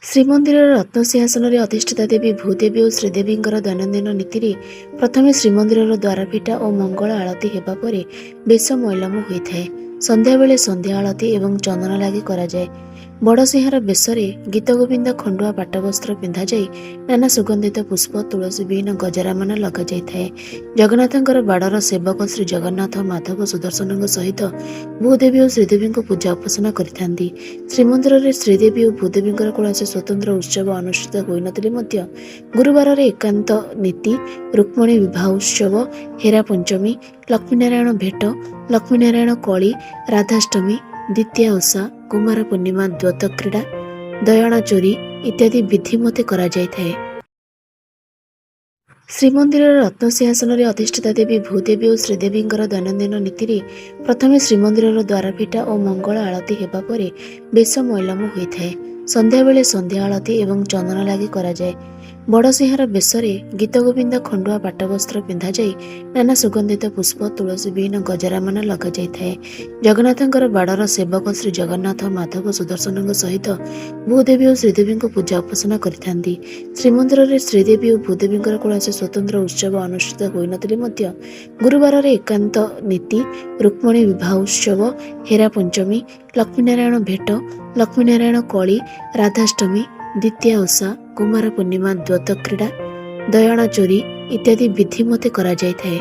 ଶ୍ରୀମନ୍ଦିରର ରତ୍ନସିଂହାସନରେ ଅଧିଷ୍ଠିତା ଦେବୀ ଭୂଦେବୀ ଓ ଶ୍ରୀଦେବୀଙ୍କର ଦୈନନ୍ଦିନ ନୀତିରେ ପ୍ରଥମେ ଶ୍ରୀମନ୍ଦିରର ଦ୍ୱାରପିଠା ଓ ମଙ୍ଗଳ ଆଳତି ହେବା ପରେ ବେଶ ମୈଲମ ହୋଇଥାଏ। ସନ୍ଧ୍ୟାବେଳେ ସନ୍ଧ୍ୟା ଆଳତି ଏବଂ ଚନ୍ଦନ ଲାଗି କରାଯାଏ। ବଡ଼ସିଂହାର ବେଶରେ ଗୀତଗୋବିନ୍ଦ ଖଣ୍ଡୁଆ ପାଟବସ୍ତ୍ର ପିନ୍ଧାଯାଇ ନାନା ସୁଗନ୍ଧିତ ପୁଷ୍ପ ତୁଳସୀ ବିହୀନ ଗଜରାମାନ ଲଗାଯାଇଥାଏ। ଜଗନ୍ନାଥଙ୍କର ବାଡ଼ର ସେବକ ଶ୍ରୀ ଜଗନ୍ନାଥ ମାଧବ ସୁଦର୍ଶନଙ୍କ ସହିତ ଭୂଦେବୀ ଓ ଶ୍ରୀଦେବୀଙ୍କୁ ପୂଜା ଉପାସନା କରିଥାନ୍ତି। ଶ୍ରୀମନ୍ଦିରରେ ଶ୍ରୀଦେବୀ ଓ ଭୂଦେବୀଙ୍କର କୌଣସି ସ୍ୱତନ୍ତ୍ର ଉତ୍ସବ ଅନୁଷ୍ଠିତ ହୋଇନଥିଲେ ମଧ୍ୟ ଗୁରୁବାରରେ ଏକାନ୍ତ ନୀତି, ରୁକ୍ମିଣୀ ବିବାହ ଉତ୍ସବ, ହେରା ପଞ୍ଚମୀ, ଲକ୍ଷ୍ମୀନାରାୟଣ ଭେଟ, ଲକ୍ଷ୍ମୀନାରାୟଣ କଳି, ରାଧାଷ୍ଟମୀ, ଦ୍ୱିତୀୟା ଓଷା, କୁମାର ପୂର୍ଣ୍ଣିମା, ଦ୍ୱୈତ କ୍ରୀଡ଼ା, ଦୟଣା ଚୋରୀ ଇତ୍ୟାଦି ବିଧିମତେ କରାଯାଇଥାଏ। ଶ୍ରୀମନ୍ଦିରର ରତ୍ନସିଂହାସନରେ ଅଧିଷ୍ଠିତା ଦେବୀ ଭୂଦେବୀ ଓ ଶ୍ରୀଦେବୀଙ୍କର ଦୈନନ୍ଦିନ ନୀତିରେ ପ୍ରଥମେ ଶ୍ରୀମନ୍ଦିରର ଦ୍ୱାରପିଠା ଓ ମଙ୍ଗଳ ଆଳତି ହେବା ପରେ ବେଶ ମୈଲମ ହୋଇଥାଏ। ସନ୍ଧ୍ୟାବେଳେ ସନ୍ଧ୍ୟା ଆଳତି ଏବଂ ଚନ୍ଦନ ଲାଗି କରାଯାଏ। ବଡ଼ସିଂହାର ବେଶରେ ଗୀତଗୋବିନ୍ଦ ଖଣ୍ଡୁଆ ପାଟବସ୍ତ୍ର ପିନ୍ଧାଯାଇ ନାନା ସୁଗନ୍ଧିତ ପୁଷ୍ପ ତୁଳସୀ ବିହୀନ ଗଜରାମାନ ଲଗାଯାଇଥାଏ। ଜଗନ୍ନାଥଙ୍କର ବାଡ଼ର ସେବକ ଶ୍ରୀ ଜଗନ୍ନାଥ ମାଧବ ସୁଦର୍ଶନଙ୍କ ସହିତ ଭୂଦେବୀ ଓ ଶ୍ରୀଦେବୀଙ୍କୁ ପୂଜା ଉପାସନା କରିଥାନ୍ତି। ଶ୍ରୀମନ୍ଦିରରେ ଶ୍ରୀଦେବୀ ଓ ଭୂଦେବୀଙ୍କର କୌଣସି ସ୍ୱତନ୍ତ୍ର ଉତ୍ସବ ଅନୁଷ୍ଠିତ ହୋଇନଥିଲେ ମଧ୍ୟ ଗୁରୁବାରରେ ଏକାନ୍ତ ନୀତି, ରୁକ୍ମିଣୀ ବିବାହ ଉତ୍ସବ, ହେରା ପଞ୍ଚମୀ, ଲକ୍ଷ୍ମୀନାରାୟଣ ଭେଟ, ଲକ୍ଷ୍ମୀନାରାୟଣ କଳି, ରାଧାଷ୍ଟମୀ, ଦ୍ୱିତୀୟା ଓଷା, କୁମାର ପୂର୍ଣ୍ଣିମା, ଦ୍ୱୈତ କ୍ରୀଡ଼ା, ଦୟଣା ଚୋରୀ ଇତ୍ୟାଦି ବିଧିମତେ କରାଯାଇଥାଏ।